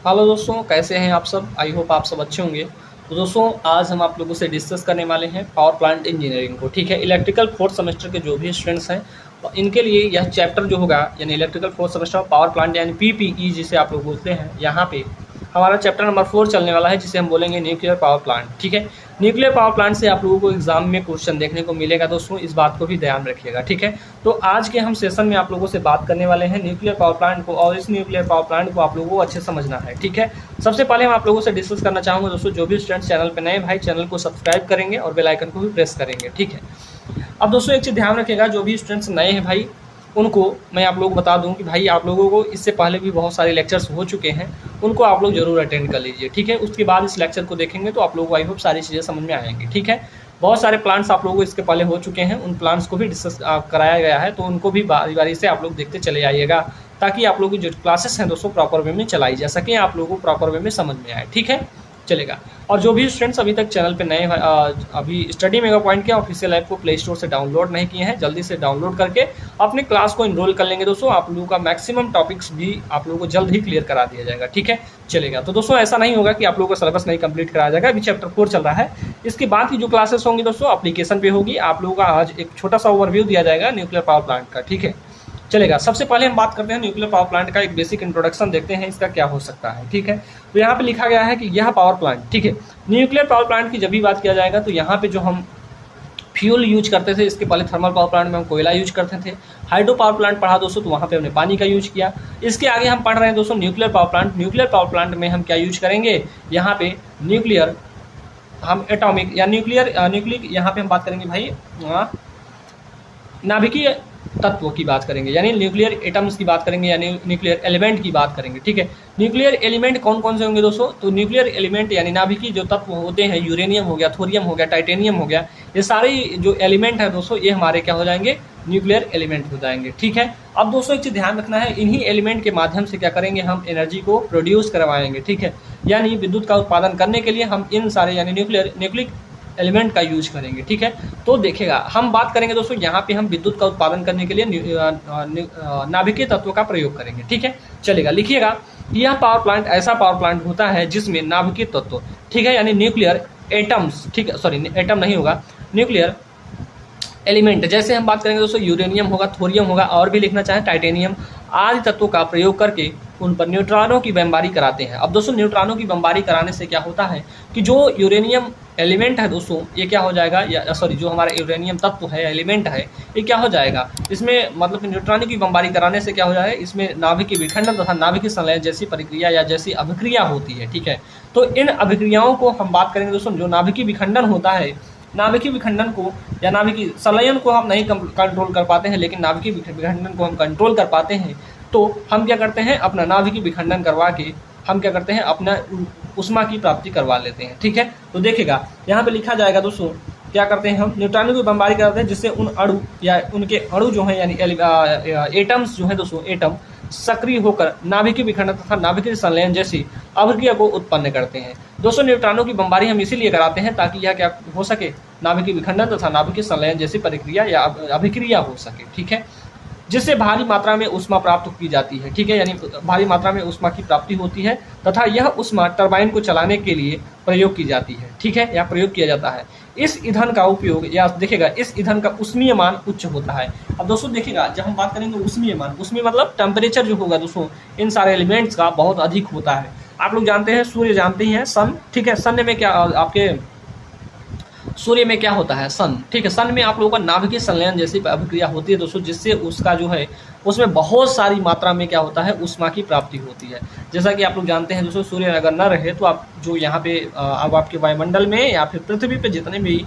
Hello दोस्तों, कैसे हैं आप सब। आई होप आप सब अच्छे होंगे। तो दोस्तों आज हम आप लोगों से डिस्कस करने वाले हैं पावर प्लांट इंजीनियरिंग को। ठीक है, इलेक्ट्रिकल फोर्थ सेमेस्टर के जो भी स्टूडेंट्स हैं इनके लिए यह चैप्टर जो होगा यानी electrical fourth semester power plant यानी पीपीई जिसे आप लोग बोलते हैं, यहाँ पे हमारा चैप्टर नंबर 4 चलने वाला है जिसे हम बोलेंगे न्यूक्लियर पावर प्लांट। ठीक है, न्यूक्लियर पावर प्लांट से आप लोगों को एग्जाम में क्वेश्चन देखने को मिलेगा दोस्तों, इस बात को भी ध्यान रखिएगा। ठीक है, तो आज के हम सेशन में आप लोगों से बात करने वाले हैं न्यूक्लियर पावर प्लांट को, और इस न्यूक्लियर पावर प्लांट को आप लोगों को अच्छे समझना है। ठीक है, सबसे पहले हम आप लोगों से डिस्कस करना चाहूँगा दोस्तों, जो भी स्टूडेंट्स चैनल पर नए भाई चैनल को सब्सक्राइब करेंगे और बेल आइकन को भी प्रेस करेंगे। ठीक है, अब दोस्तों एक चीज़ ध्यान रखिएगा, जो भी स्टूडेंट्स नए हैं भाई उनको मैं आप लोगों को बता दूं कि भाई आप लोगों को इससे पहले भी बहुत सारे लेक्चर्स हो चुके हैं, उनको आप लोग जरूर अटेंड कर लीजिए। ठीक है, उसके बाद इस लेक्चर को देखेंगे तो आप लोगों को आई होप सारी चीज़ें समझ में आएंगी। ठीक है, बहुत सारे प्लान्स आप लोगों को इसके पहले हो चुके हैं, उन प्लान्स को भी डिस्कस कराया गया है, तो उनको भी बारी बारी से आप लोग देखते चले आइएगा, ताकि आप लोगों की जो क्लासेस हैं दोस्तों प्रॉपर वे में चलाई जा सके, आप लोगों को प्रॉपर वे में समझ में आए। ठीक है, चलेगा। और जो भी स्टूडेंट्स अभी तक चैनल पे नए अभी स्टडी मेगा पॉइंट के ऑफिशियल ऐप को प्ले स्टोर से डाउनलोड नहीं किए हैं, जल्दी से डाउनलोड करके अपने क्लास को इनरोल कर लेंगे दोस्तों। आप लोगों का मैक्सिमम टॉपिक्स भी आप लोगों को जल्द ही क्लियर करा दिया जाएगा। ठीक है, चलेगा। तो दोस्तों ऐसा नहीं होगा कि आप लोगों का सिलेबस नहीं कंप्लीट कराया जाएगा, अभी चैप्टर 4 चल रहा है। इसके बाद की जो क्लासेस होंगी दोस्तों एप्लीकेशन पे होगी, आप लोगों का आज एक छोटा सा ओवरव्यू दिया जाएगा न्यूक्लियर पावर प्लांट का। ठीक है, चलेगा। सबसे पहले हम बात करते हैं न्यूक्लियर पावर प्लांट का, एक बेसिक इंट्रोडक्शन देखते हैं इसका क्या हो सकता है। ठीक है, तो यहाँ पे लिखा गया है कि यह पावर प्लांट, ठीक है, न्यूक्लियर पावर प्लांट की जब भी बात किया जाएगा तो यहाँ पे जो हम फ्यूल यूज करते थे, इसके पहले थर्मल पावर प्लांट में हम कोयला यूज करते थे। हाइड्रो पावर प्लांट पढ़ा दोस्तों, तो वहाँ पे हमने पानी का यूज किया। इसके आगे हम पढ़ रहे हैं दोस्तों nuclear power plant. Nuclear power plant में हम क्या यूज करेंगे, यहाँ पे न्यूक्लियर हम एटॉमिक या न्यूक्लियर यहाँ पे हम बात करेंगे भाई नाभिकीय तत्व की बात करेंगे, यानी न्यूक्लियर एटम्स की बात करेंगे, यानी न्यूक्लियर एलिमेंट की बात करेंगे। ठीक है, न्यूक्लियर एलिमेंट कौन कौन से होंगे दोस्तों, तो न्यूक्लियर एलिमेंट यानी नाभिकीय जो तत्व होते हैं, यूरेनियम हो गया, थोरियम हो गया, टाइटेनियम हो गया, ये सारे जो एलिमेंट है दोस्तों ये हमारे क्या हो जाएंगे, न्यूक्लियर एलिमेंट हो जाएंगे। ठीक है, अब दोस्तों एक चीज ध्यान रखना है, इन्हीं एलिमेंट के माध्यम से क्या करेंगे, हम एनर्जी को प्रोड्यूस करवाएंगे। ठीक है, यानी विद्युत का उत्पादन करने के लिए हम इन सारे यानी न्यूक्लिक एलिमेंट का यूज करेंगे। ठीक है, तो देखिएगा हम बात करेंगे दोस्तों, यहाँ पे हम विद्युत का उत्पादन करने के लिए नाभिकीय तत्व का प्रयोग करेंगे। ठीक है, चलेगा। लिखिएगा, यह पावर प्लांट ऐसा पावर प्लांट होता है जिसमें नाभिकीय तत्व, ठीक है, यानी न्यूक्लियर एटम्स, ठीक है, सॉरी एटम नहीं होगा, न्यूक्लियर एलिमेंट, जैसे हम बात करेंगे दोस्तों यूरेनियम होगा, थोरियम होगा, और भी लिखना चाहें टाइटेनियम आदि तत्वों का प्रयोग करके उन पर न्यूट्रॉनों की बमबारी कराते हैं। अब दोस्तों न्यूट्रॉनों की बमबारी कराने से क्या होता है कि जो यूरेनियम एलिमेंट है दोस्तों ये क्या हो जाएगा, या सॉरी जो हमारा यूरेनियम तत्व है, एलिमेंट है, ये क्या हो जाएगा, इसमें मतलब न्यूट्रॉनों की बमबारी कराने से क्या हो जाएगा, इसमें नाभिकीय विखंडन तथा नाभिकीय संलयन जैसी प्रक्रिया या जैसी अभिक्रिया होती है। ठीक है, तो इन अभिक्रियाओं को हम बात करेंगे दोस्तों, जो नाभिकीय विखंडन होता है, नाभिकीय विखंडन को या नाभिकीय संलयन को हम नहीं कंट्रोल कर पाते हैं, लेकिन नाभिकीय विखंडन को हम कंट्रोल कर पाते हैं। तो हम क्या करते हैं, अपना नाभिकीय विखंडन करवा के हम क्या करते हैं, अपना उष्मा की प्राप्ति करवा लेते हैं। ठीक है, तो देखिएगा यहाँ पे लिखा जाएगा दोस्तों, क्या करते हैं हम न्यूट्रॉनों की बमबारी कराते हैं, जिससे उन अणु या उनके अणु जो है यानी एटम्स जो है दोस्तों, एटम सक्रिय होकर नाभिकीय विखंडन तथा नाभिकीय संलयन जैसी अभिक्रिया को उत्पन्न करते हैं। दोस्तों न्यूट्रॉनों की बमबारी हम इसीलिए कराते हैं ताकि यह क्या हो सके, नाभिकीय विखंडन तथा नाभिकीय संलयन जैसी प्रक्रिया या अभिक्रिया हो सके। ठीक है, जिससे भारी मात्रा में ऊष्मा प्राप्त की जाती है। ठीक है, यानी भारी मात्रा में ऊष्मा की प्राप्ति होती है तथा यह ऊष्मा टरबाइन को चलाने के लिए प्रयोग की जाती है। ठीक है, या प्रयोग किया जाता है। इस ईंधन का उपयोग या देखिएगा इस ईंधन का उष्मीय मान उच्च होता है। अब दोस्तों देखिएगा जब हम बात करेंगे उष्मीय मान, उष्मीय मतलब टेम्परेचर जो होगा दोस्तों इन सारे एलिमेंट्स का बहुत अधिक होता है। आप लोग जानते हैं सूर्य जानते हैं, सन, ठीक है, सन में क्या आपके सूर्य में क्या होता है, सन, ठीक है, सन में आप लोगों का नाभिकीय संलयन जैसी अभिक्रिया होती है दोस्तों, जिससे उसका जो है उसमें बहुत सारी मात्रा में क्या होता है, ऊष्मा की प्राप्ति होती है। जैसा कि आप लोग जानते हैं दोस्तों, सूर्य अगर न रहे तो आप जो यहाँ पे अब आपके वायुमंडल में या फिर पृथ्वी पे जितने भी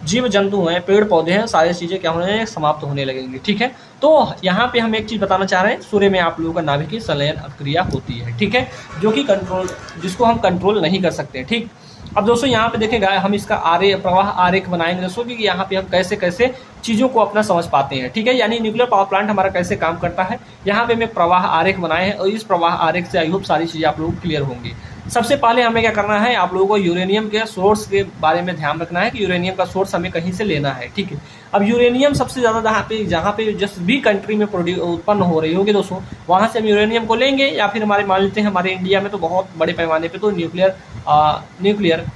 जीव जंतु हैं, पेड़ पौधे हैं, सारी चीज़ें क्या होने समाप्त होने लगेंगी। ठीक है, तो यहाँ पे हम एक चीज़ बताना चाह रहे हैं, सूर्य में आप लोगों का नाभिकीय संलयन अभिक्रिया होती है। ठीक है, जो कि कंट्रोल, जिसको हम कंट्रोल नहीं कर सकते। ठीक, अब दोस्तों यहाँ पे देखेगा हम इसका प्रवाह आरेख बनाएंगे दोस्तों, कि यहाँ पे हम कैसे कैसे चीज़ों को अपना समझ पाते हैं, ठीक है। यानी न्यूक्लियर पावर प्लांट हमारा कैसे काम करता है, यहाँ पे मैं प्रवाह आरेख बनाए हैं और इस प्रवाह आरेख से आई होप सारी चीज़ें आप लोगों को क्लियर होंगी। सबसे पहले हमें क्या करना है, आप लोगों को यूरेनियम के सोर्स के बारे में ध्यान रखना है कि यूरेनियम का सोर्स हमें कहीं से लेना है, ठीक है। अब यूरेनियम सबसे ज़्यादा जहाँ पे जिस भी कंट्री में उत्पन्न हो रही होगी दोस्तों, वहाँ से हम यूरेनियम को लेंगे, या फिर हमारे मान लेते हैं हमारे इंडिया में तो बहुत बड़े पैमाने पे तो न्यूक्लियर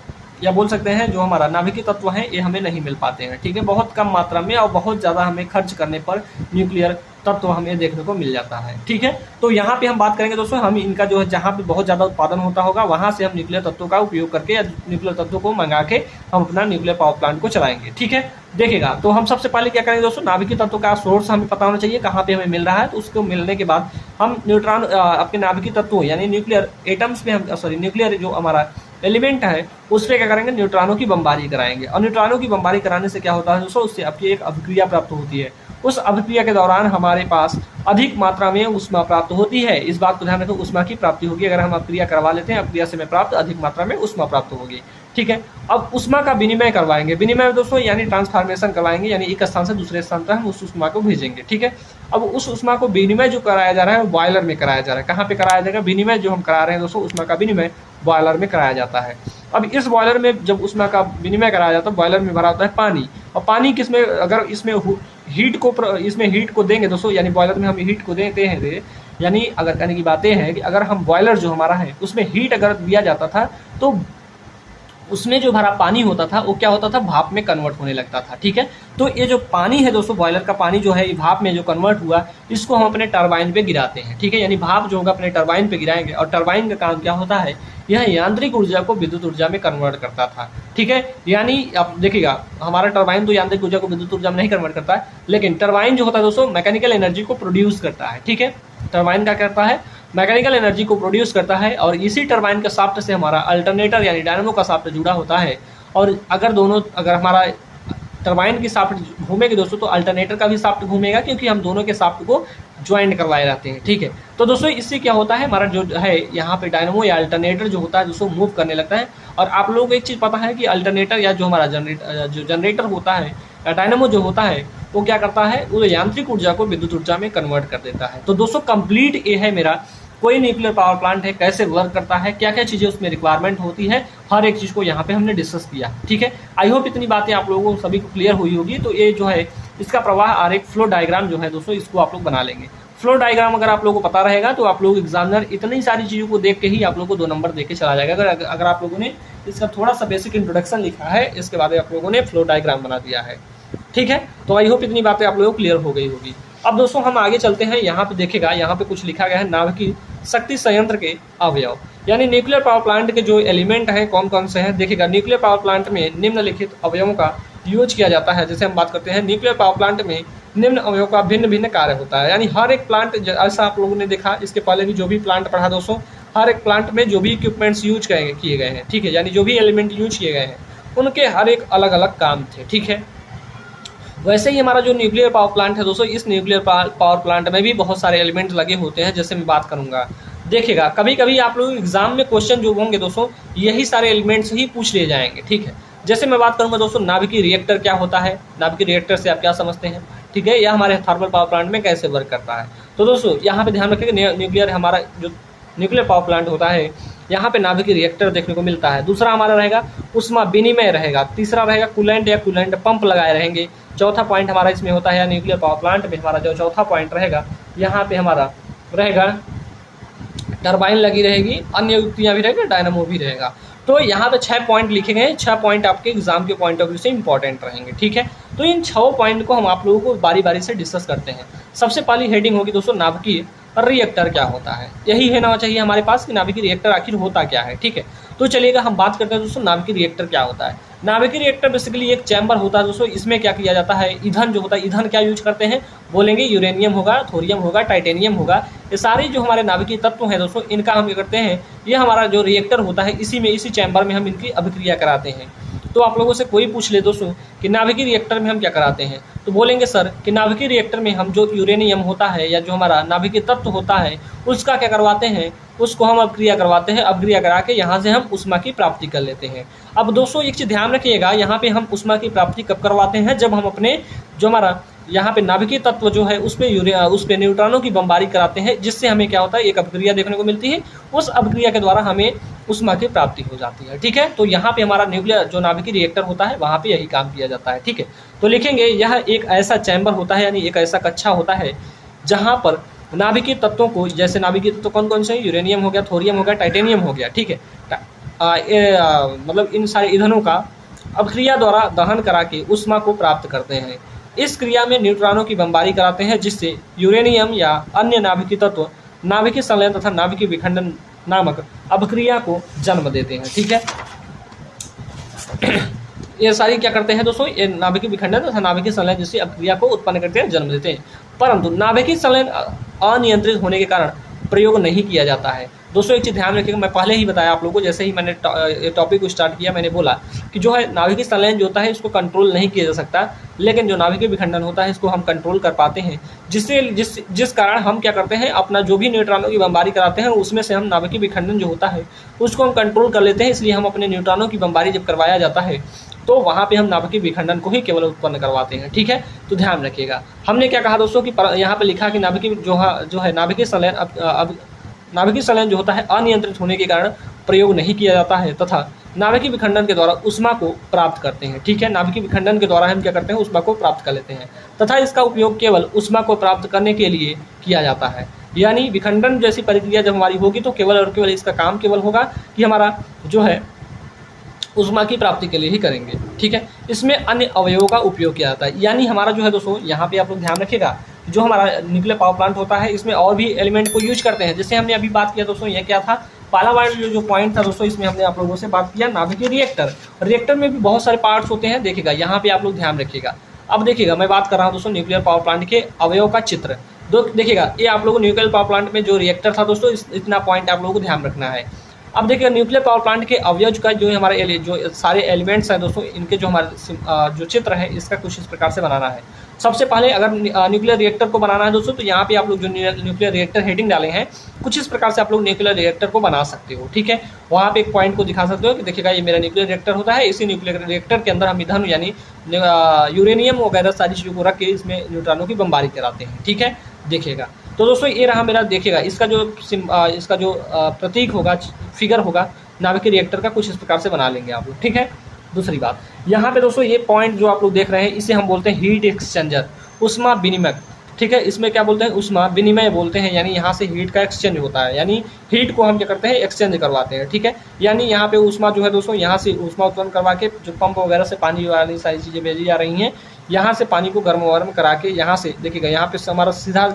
या बोल सकते हैं जो हमारा नाभिकीय तत्व है ये हमें नहीं मिल पाते हैं, ठीक है। बहुत कम मात्रा में और बहुत ज़्यादा हमें खर्च करने पर न्यूक्लियर तत्व हमें देखने को मिल जाता है, ठीक है। तो यहाँ पे हम बात करेंगे दोस्तों, हम इनका जो है जहाँ पे बहुत ज़्यादा उत्पादन होता होगा वहाँ से हम न्यूक्लियर तत्वों का उपयोग करके या न्यूक्लियर तत्वों को मंगा के हम अपना न्यूक्लियर पावर प्लांट को चलाएंगे, ठीक है। देखिएगा तो हम सबसे पहले क्या करेंगे दोस्तों, नाभिकीय तत्व का सोर्स हमें पता होना चाहिए कहाँ पे हमें मिल रहा है। तो उसको मिलने के बाद हम न्यूट्रॉन अपने नाभिकीय तत्वों यानी न्यूक्लियर एटम्स में हम न्यूक्लियर जो हमारा एलिमेंट है उस पर क्या करेंगे, न्यूट्रॉनों की बमबारी कराएंगे। और न्यूट्रॉनों की बमबारी कराने से क्या होता है दोस्तों, उससे आपकी एक अभिक्रिया प्राप्त होती है। उस अभिक्रिया के दौरान हमारे पास अधिक मात्रा में ऊष्मा प्राप्त होती है। इस बात को ध्यान रखें, ऊष्मा की प्राप्ति होगी अगर हम अभिक्रिया करवा लेते हैं, अभिक्रिया से में प्राप्त अधिक मात्रा में ऊष्मा प्राप्त होगी, ठीक है। अब ऊष्मा का विनिमय करवाएंगे, विनिमय दोस्तों यानी ट्रांसफॉर्मेशन करवाएंगे, यानी एक स्थान से दूसरे स्थान पर हम उस ऊष्मा को भेजेंगे, ठीक है। अब उस ऊष्मा को विनिमय जो कराया जा रहा है वो बॉयलर में कराया जा रहा है। कहाँ पे कराया जाएगा, विनिमय जो हम करा रहे हैं दोस्तों, ऊष्मा का विनिमय बॉयलर में कराया जाता है। अब इस बॉयलर में जब ऊष्मा का विनिमय कराया जाता है, बॉयलर में भरा होता है पानी, और पानी किसमें, अगर इसमें हीट को देंगे दोस्तों, यानी बॉयलर में हम हीट को देते हैं, यानी अगर कहने की बात यह है कि अगर हम बॉयलर जो हमारा है उसमें हीट अगर दिया जाता था तो उसमें जो भरा पानी होता था वो क्या होता था, भाप में कन्वर्ट होने लगता था, ठीक है। तो ये जो पानी है दोस्तों, बॉयलर का पानी जो है ये भाप में जो कन्वर्ट हुआ, इसको हम अपने टरबाइन पे गिराते हैं, ठीक है। यानी भाप जो होगा अपने टरबाइन पे गिराएंगे, और टरबाइन का काम क्या होता है, यह यांत्रिक ऊर्जा को विद्युत ऊर्जा में कन्वर्ट करता था, ठीक है। यानी आप देखिएगा हमारा टरबाइन तो यांत्रिक ऊर्जा को विद्युत ऊर्जा में नहीं कन्वर्ट करता है, लेकिन टरबाइन जो होता है दोस्तों मैकेनिकल एनर्जी को प्रोड्यूस करता है, ठीक है। टरबाइन क्या करता है, मैकेनिकल एनर्जी को प्रोड्यूस करता है, और इसी टरबाइन के शाफ्ट से हमारा अल्टरनेटर यानी डायनामो का शाफ्ट जुड़ा होता है। और अगर हमारा टरबाइन की शाफ्ट घूमेगी दोस्तों तो अल्टरनेटर का भी शाफ्ट घूमेगा, क्योंकि हम दोनों के शाफ्ट को ज्वाइंट करवाए रहते हैं, ठीक है। तो दोस्तों इससे क्या होता है, हमारा जो है यहाँ पे डायनामो या अल्टरनेटर जो होता है दोस्तों मूव करने लगता है। और आप लोगों को एक चीज़ पता है कि अल्टरनेटर या जो हमारा जनरेटर होता है या डायनामो जो होता है वो क्या करता है, वो यांत्रिक ऊर्जा को विद्युत ऊर्जा में कन्वर्ट कर देता है। तो दोस्तों कंप्लीट ये है मेरा कोई न्यूक्लियर पावर प्लांट है कैसे वर्क करता है, क्या क्या चीज़ें उसमें रिक्वायरमेंट होती है, हर एक चीज़ को यहाँ पे हमने डिस्कस किया, ठीक है। आई होप इतनी बातें आप लोगों को सभी को क्लियर हुई होगी। तो ये जो है इसका प्रवाह आरेख फ्लो डायग्राम जो है दोस्तों, इसको आप लोग बना लेंगे। फ्लो डायग्राम अगर आप लोगों को पता रहेगा तो आप लोग एग्जामिनर इतनी सारी चीज़ों को देख के ही आप लोगों को 2 नंबर दे के चला जाएगा। अगर आप लोगों ने इसका थोड़ा सा बेसिक इंट्रोडक्शन लिखा है, इसके बाद आप लोगों ने फ्लो डायग्राम बना दिया है, ठीक है। तो आई होप इतनी बातें आप लोगों को क्लियर हो गई होगी। अब दोस्तों हम आगे चलते हैं, यहाँ पे देखेगा यहाँ पे कुछ लिखा गया है, नाभिकीय शक्ति संयंत्र के अवयव, यानी न्यूक्लियर पावर प्लांट के जो एलिमेंट हैं कौन कौन से हैं। देखिएगा न्यूक्लियर पावर प्लांट में निम्नलिखित अवयवों का यूज किया जाता है। जैसे हम बात करते हैं न्यूक्लियर पावर प्लांट में निम्न अवयवों का भिन्न भिन्न कार्य होता है, यानी हर एक प्लांट ऐसा आप लोगों ने देखा, इसके पहले भी जो भी प्लांट पढ़ा दोस्तों, हर एक प्लांट में जो भी इक्विपमेंट्स यूज किए गए हैं, ठीक है, यानी जो भी एलिमेंट यूज किए गए हैं उनके हर एक अलग अलग काम थे, ठीक है। वैसे ही हमारा जो न्यूक्लियर पावर प्लांट है दोस्तों, इस न्यूक्लियर पावर प्लांट में भी बहुत सारे एलिमेंट लगे होते हैं, जैसे मैं बात करूंगा। देखिएगा कभी कभी आप लोग एग्जाम में क्वेश्चन जो होंगे दोस्तों, यही सारे एलिमेंट्स ही पूछ लिए जाएंगे, ठीक है। जैसे मैं बात करूंगा दोस्तों, नाभिकीय रिएक्टर क्या होता है, नाभिकीय रिएक्टर से आप क्या समझते हैं, ठीक है, यह हमारे थर्मल पावर प्लांट में कैसे वर्क करता है। तो दोस्तों यहाँ पे ध्यान रखिएगा, न्यूक्लियर हमारा जो न्यूक्लियर पावर प्लांट होता है यहाँ पे नाभिकीय रिएक्टर देखने को मिलता है। दूसरा हमारा रहेगा ऊष्मा विनिमय रहेगा। तीसरा रहेगा कूलेंट या कूलेंट पंप लगाए रहेंगे। चौथा पॉइंट हमारा इसमें होता है, न्यूक्लियर पावर प्लांट में हमारा जो चौथा पॉइंट रहेगा, यहाँ पे हमारा रहेगा टरबाइन लगी रहेगी, अन्य युक्तियाँ भी रहेगी, डायनामो भी रहेगा। तो यहाँ पे 6 पॉइंट लिखे गए हैं, 6 पॉइंट आपके एग्जाम के पॉइंट ऑफ व्यू से इंपॉर्टेंट रहेंगे, ठीक है। तो इन 6 पॉइंट को हम आप लोगों को बारी बारी से डिस्कस करते हैं। सबसे पहली हेडिंग होगी दोस्तों, नाभिकीय रिएक्टर क्या होता है। यही है ना चाहिए हमारे पास कि नाभिकीय रिएक्टर आखिर होता क्या है, ठीक है। तो चलिएगा हम बात करते हैं दोस्तों, नाभिकीय रिएक्टर क्या होता है। नाभिकीय रिएक्टर बेसिकली एक चैम्बर होता है दोस्तों, इसमें क्या किया जाता है, ईंधन जो होता है, ईंधन क्या यूज करते हैं, बोलेंगे यूरेनियम होगा, थोरियम होगा, टाइटेनियम होगा। ये सारे जो हमारे नाभिकीय तत्व हैं दोस्तों, इनका हम क्या करते हैं, ये हमारा जो रिएक्टर होता है इसी चैम्बर में हम इनकी अभिक्रिया कराते हैं। तो आप लोगों से कोई पूछ ले दोस्तों कि नाभिकीय रिएक्टर में हम क्या कराते हैं, तो बोलेंगे सर कि नाभिकीय रिएक्टर में हम जो यूरेनियम होता है या जो हमारा नाभिकीय तत्व होता है उसका क्या करवाते हैं, उसको हम अपक्रिया करवाते हैं। अपक्रिया करा के यहाँ से हम ऊष्मा की प्राप्ति कर लेते हैं। अब दोस्तों एक चीज़ ध्यान रखिएगा, यहाँ पे हम ऊष्मा की प्राप्ति कब करवाते हैं, जब हम अपने जो हमारा यहाँ पे नाभिकीय तत्व जो है उस पे न्यूट्रॉनों की बमबारी कराते हैं, जिससे हमें क्या होता है, एक अपक्रिया देखने को मिलती है। उस अपक्रिया के द्वारा हमें ऊष्मा की प्राप्ति हो जाती है। ठीक है, तो यहाँ पे हमारा न्यूक्लियर जो नाभिकीय रिएक्टर होता है वहाँ पे यही काम किया जाता है। ठीक है, तो लिखेंगे यह एक ऐसा चैम्बर होता है, यानी एक ऐसा कक्षा होता है जहाँ पर नाभिकीय तत्वों को, जैसे नाभिकीय तत्व कौन कौन से, यूरेनियम हो गया, थोरियम हो गया, टाइटेनियम हो गया। ठीक है, मतलब इन सारे ईंधनों का अपक्रिया द्वारा दहन करा के ऊष्मा को प्राप्त करते हैं। इस क्रिया में न्यूट्रॉनों की बमबारी कराते हैं, जिससे यूरेनियम या अन्य नाभिकीय तत्व नाभिकीय संलयन तथा नाभिकीय विखंडन नामक अपक्रिया को जन्म देते हैं। ठीक है, ये सारी क्या करते हैं दोस्तों, ये नाभिकीय विखंडन तथा नाभिकीय संलयन जैसी अपक्रिया को उत्पन्न करते हैं, जन्म देते हैं। परंतु नाभिकीय संलयन अनियंत्रित होने के कारण प्रयोग नहीं किया जाता है। दोस्तों एक चीज़ ध्यान रखिएगा, मैं पहले ही बताया आप लोगों को, जैसे ही मैंने टॉपिक को स्टार्ट किया मैंने बोला कि जो है नाभिकीय संलयन जो होता है इसको कंट्रोल नहीं किया जा सकता, लेकिन जो नाभिकीय विखंडन होता है इसको हम कंट्रोल कर पाते हैं, जिस कारण हम क्या करते हैं, अपना जो भी न्यूट्रॉनों की बमबारी कराते हैं उसमें से हम नाभिकीय विखंडन जो होता है उसको हम कंट्रोल कर लेते हैं। इसलिए हम अपने न्यूट्रॉनों की बमबारी जब करवाया जाता है तो वहाँ पे हम नाभिकीय विखंडन को ही केवल उत्पन्न करवाते हैं। ठीक है, तो ध्यान रखिएगा। हमने क्या कहा दोस्तों कि यहाँ पे लिखा कि नाभिकीय जो है नाभिकीय संलयन जो होता है अनियंत्रित होने के कारण प्रयोग नहीं किया जाता है तथा नाभिकीय विखंडन के द्वारा ऊष्मा को प्राप्त करते हैं। ठीक है, नाभिकीय विखंडन के द्वारा हम क्या करते हैं, ऊष्मा को प्राप्त कर लेते हैं तथा इसका उपयोग केवल ऊष्मा को प्राप्त करने के लिए किया जाता है। यानी विखंडन जैसी प्रक्रिया जब हमारी होगी तो केवल और केवल इसका काम केवल होगा कि हमारा जो है ऊष्मा की प्राप्ति के लिए ही करेंगे। ठीक है, इसमें अन्य अवयवों का उपयोग किया जाता है। यानी हमारा जो है दोस्तों, यहाँ पे आप लोग ध्यान रखिएगा, जो हमारा न्यूक्लियर पावर प्लांट होता है इसमें और भी एलिमेंट को यूज करते हैं। जैसे हमने अभी बात किया दोस्तों, ये क्या था, पहला वाला जो पॉइंट था दोस्तों, इसमें हमने आप लोगों से बात किया नाभिकीय रिएक्टर। रिएक्टर में भी बहुत सारे पार्ट्स होते हैं, देखिएगा यहाँ पे आप लोग ध्यान रखिएगा। अब देखिएगा मैं बात कर रहा हूँ दोस्तों न्यूक्लियर पावर प्लांट के अवयव का चित्र। देखिएगा ये आप लोगों को न्यूक्लियर पावर प्लांट में जो रिएक्टर था दोस्तों, इतना पॉइंट आप लोगों को ध्यान रखना है। अब देखिए न्यूक्लियर पावर प्लांट के अवयव का जो हमारे जो सारे एलिमेंट्स हैं दोस्तों, इनके जो हमारे जो चित्र है इसका कुछ इस प्रकार से बनाना है। सबसे पहले अगर न्यूक्लियर रिएक्टर को बनाना है दोस्तों, तो यहाँ पे आप लोग जो न्यूक्लियर रिएक्टर हेडिंग डाले हैं कुछ इस प्रकार से आप लोग न्यूक्लियर रिएक्टर को बना सकते हो। ठीक है, वहाँ पे एक पॉइंट को दिखा सकते हो कि देखिएगा ये मेरा न्यूक्लियर रिएक्टर होता है, इसी न्यूक्लियर रिएक्टर के अंदर हम ईंधन यानी यूरेनियम वगैरह सारी चीज़ों को रख के इसमें न्यूट्रॉनों की बमबारी कराते हैं। ठीक है, देखिएगा तो दोस्तों ये रहा मेरा, देखिएगा इसका जो प्रतीक होगा, फिगर होगा नाभिकीय रिएक्टर का, कुछ इस प्रकार से बना लेंगे आप लोग। ठीक है, दूसरी बात यहाँ पे दोस्तों ये पॉइंट जो आप लोग देख रहे हैं इसे हम बोलते हैं हीट एक्सचेंजर, ऊष्मा विनिमयक। ठीक है, इसमें क्या बोलते हैं, ऊष्मा विनिमय बोलते हैं, यानी यहाँ से हीट का एक्सचेंज होता है, यानी हीट को हम क्या करते हैं, एक्सचेंज करवाते हैं। ठीक है, यानी यहाँ पे ऊष्मा जो है दोस्तों, यहाँ से ऊष्मा उत्पन्न करवा के जो पंप वगैरह से पानी वाली सारी चीज़ें भेजी जा रही हैं, यहाँ से पानी को गर्म करा के यहाँ से देखिएगा यहाँ पे हमारा सीधा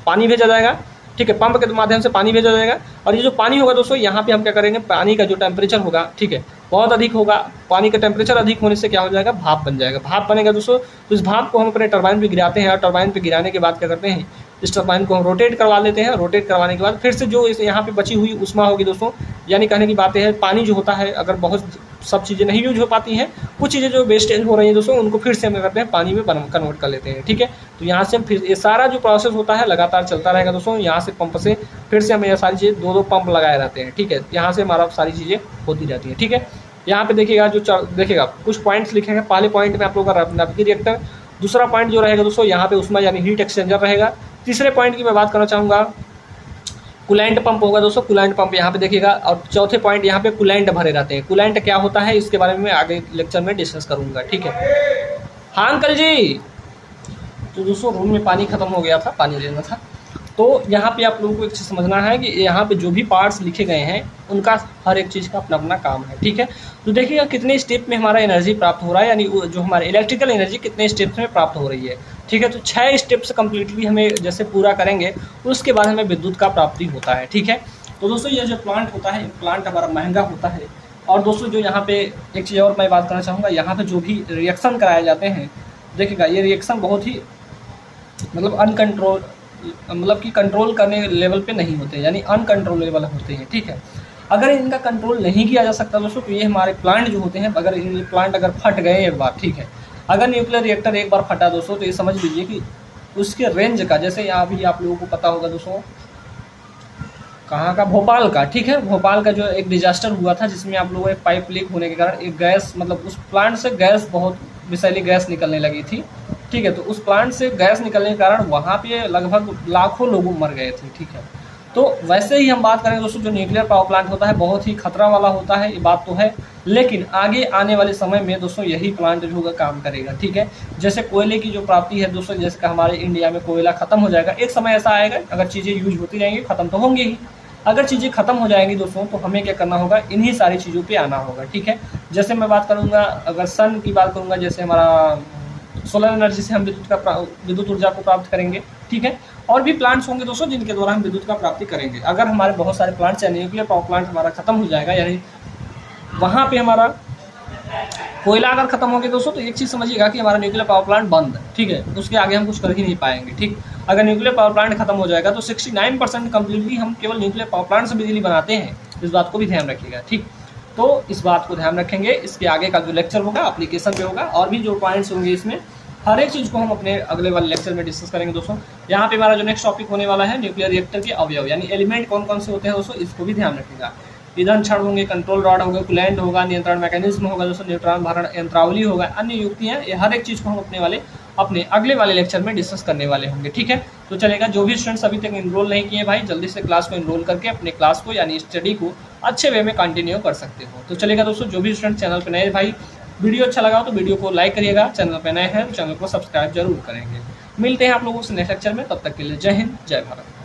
पानी भेजा जाएगा। ठीक है, पंप के माध्यम से पानी भेजा जाएगा और ये जो पानी होगा दोस्तों, यहाँ पे हम क्या करेंगे, पानी का जो टेम्परेचर होगा, ठीक है, बहुत अधिक होगा। पानी का टेम्परेचर अधिक होने से क्या हो जाएगा, भाप बन जाएगा। भाप बनेगा दोस्तों, तो इस भाप को हम अपने टरबाइन पे गिराते हैं और टरबाइन पे गिराने के बाद क्या करते हैं, इस टरबाइन को हम रोटेट करवा लेते हैं। रोटेट करवाने के बाद फिर से जो इस यहाँ पे बची हुई ऊष्मा होगी दोस्तों, यानी कहने की बात है पानी जो होता है, अगर बहुत सब चीज़ें नहीं यूज हो पाती हैं, कुछ चीज़ें जो वेस्टेज हो रही हैं दोस्तों, उनको फिर से हम क्या करते हैं, पानी में कन्वर्ट कर लेते हैं। ठीक है, तो यहाँ से हम फिर ये सारा जो प्रोसेस होता है लगातार चलता रहेगा दोस्तों। यहाँ से पंप से फिर से हम ये सारी चीज़ें दो पंप लगाए रहते हैं। ठीक है, यहाँ से हमारा सारी चीज़ें होती रहती हैं। ठीक है, यहाँ पे देखिएगा देखिएगा कुछ पॉइंट्स लिखे हैं। पहले पॉइंट में आप लोगों का नाभिकीय रिएक्टर, दूसरा पॉइंट जो रहेगा दोस्तों यहाँ पे ऊष्मा यानी हीट एक्सचेंजर रहेगा। तीसरे पॉइंट की मैं बात करना चाहूँगा, कूलेंट पंप होगा दोस्तों, कूलेंट पंप यहाँ पे देखिएगा। और चौथे पॉइंट यहाँ पे कूलेंट भरे रहते हैं। कूलेंट क्या होता है इसके बारे में मैं आगे लेक्चर में डिस्कस करूँगा। ठीक है, हाँ अंकल जी। तो दोस्तों रूम में पानी खत्म हो गया था, पानी लेना था। तो यहाँ पे आप लोगों को एक चीज़ समझना है कि यहाँ पे जो भी पार्ट्स लिखे गए हैं उनका हर एक चीज़ का अपना अपना काम है। ठीक है, तो देखिएगा कितने स्टेप में हमारा एनर्जी प्राप्त हो रहा है, यानी जो हमारे इलेक्ट्रिकल एनर्जी कितने स्टेप्स में प्राप्त हो रही है। ठीक है, तो 6 स्टेप्स कम्प्लीटली हमें जैसे पूरा करेंगे उसके बाद हमें विद्युत का प्राप्ति होता है। ठीक है, तो दोस्तों ये जो प्लांट होता है, प्लांट हमारा महंगा होता है। और दोस्तों जो यहाँ पे एक चीज़ और मैं बात करना चाहूँगा, यहाँ पे जो भी रिएक्शन कराए जाते हैं, देखिएगा ये रिएक्शन बहुत ही मतलब कि कंट्रोल करने लेवल पे नहीं होते, यानी अनकंट्रोलेबल होते हैं। ठीक है, अगर इनका कंट्रोल नहीं किया जा सकता दोस्तों तो ये हमारे प्लांट जो होते हैं, अगर ये प्लांट अगर फट गए एक बार, ठीक है, अगर न्यूक्लियर रिएक्टर एक बार फटा दोस्तों तो ये समझ लीजिए कि उसके रेंज का, जैसे यहाँ भी आप लोगों को पता होगा दोस्तों कहाँ का, भोपाल का, ठीक है, भोपाल का जो एक डिजास्टर हुआ था जिसमें आप लोगों को एक पाइप लीक होने के कारण एक गैस, मतलब उस प्लांट से गैस, बहुत विषैली गैस निकलने लगी थी, ठीक है, तो उस प्लांट से गैस निकलने के कारण वहाँ पे लगभग लाखों लोग मर गए थे, ठीक है। तो वैसे ही हम बात करेंगे दोस्तों, जो न्यूक्लियर पावर प्लांट होता है बहुत ही खतरा वाला होता है, ये बात तो है, लेकिन आगे आने वाले समय में दोस्तों यही प्लांट जो होगा काम करेगा, ठीक है। जैसे कोयले की जो प्राप्ति है दोस्तों, जैसे कि हमारे इंडिया में कोयला खत्म हो जाएगा, एक समय ऐसा आएगा, अगर चीज़ें यूज होती जाएंगी खत्म तो होंगी ही, अगर चीज़ें खत्म हो जाएंगी दोस्तों तो हमें क्या करना होगा, इन्हीं सारी चीज़ों पे आना होगा, ठीक है। जैसे मैं बात करूँगा, अगर सन की बात करूँगा, जैसे हमारा सोलर एनर्जी से हम विद्युत ऊर्जा को प्राप्त करेंगे, ठीक है। और भी प्लांट्स होंगे दोस्तों जिनके द्वारा हम विद्युत का प्राप्ति करेंगे। अगर हमारे बहुत सारे प्लांट्स यानी न्यूक्लियर पावर प्लांट हमारा खत्म हो जाएगा, यानी वहाँ पे हमारा कोयला अगर खत्म हो गया दोस्तों तो एक चीज़ समझिएगा कि हमारा न्यूक्लियर पावर प्लांट बंद है, ठीक है, उसके आगे हम कुछ कर ही नहीं पाएंगे, ठीक। अगर न्यूक्लियर पावर प्लांट खत्म हो जाएगा तो 69% कम्प्लीटली हम केवल न्यूक्लियर पावर प्लांट से बिजली बनाते हैं, इस बात को भी ध्यान रखिएगा, ठीक। तो इस बात को ध्यान रखेंगे, इसके आगे का जो लेक्चर होगा एप्लीकेशन पे होगा, और भी जो पॉइंट्स होंगे इसमें हर एक चीज़ को हम अपने अगले वाले लेक्चर में डिस्कस करेंगे दोस्तों। यहाँ पे हमारा जो नेक्स्ट टॉपिक होने वाला है न्यूक्लियर रिएक्टर के अवयव, यानी एलिमेंट कौन कौन से होते हैं दोस्तों, इसको भी ध्यान रखिएगा। ईंधन छड़ होंगे, कंट्रोल रॉड होगा, कूलेंट होगा, नियंत्रण मैकेनिज्म होगा दोस्तों, न्यूट्रॉन भरण यंत्रावली होगा, अन्य युक्तियाँ, ये हर एक चीज़ को हम अपने अगले वाले लेक्चर में डिस्कस करने वाले होंगे, ठीक है। तो चलेगा, जो भी स्टूडेंट्स अभी तक इनरोल नहीं किए भाई जल्दी से क्लास को इनरोल करके अपने क्लास को यानी स्टडी को अच्छे वे में कंटिन्यू कर सकते हो। तो चलेगा दोस्तों, जो भी स्टूडेंट चैनल पर नए भाई, वीडियो अच्छा लगा तो वीडियो को लाइक करिएगा, चैनल पर नए हैं तो चैनल को सब्सक्राइब जरूर करेंगे। मिलते हैं आप लोगों से नेक्स्ट लेक्चर में, तब तक के लिए जय हिंद, जय भारत।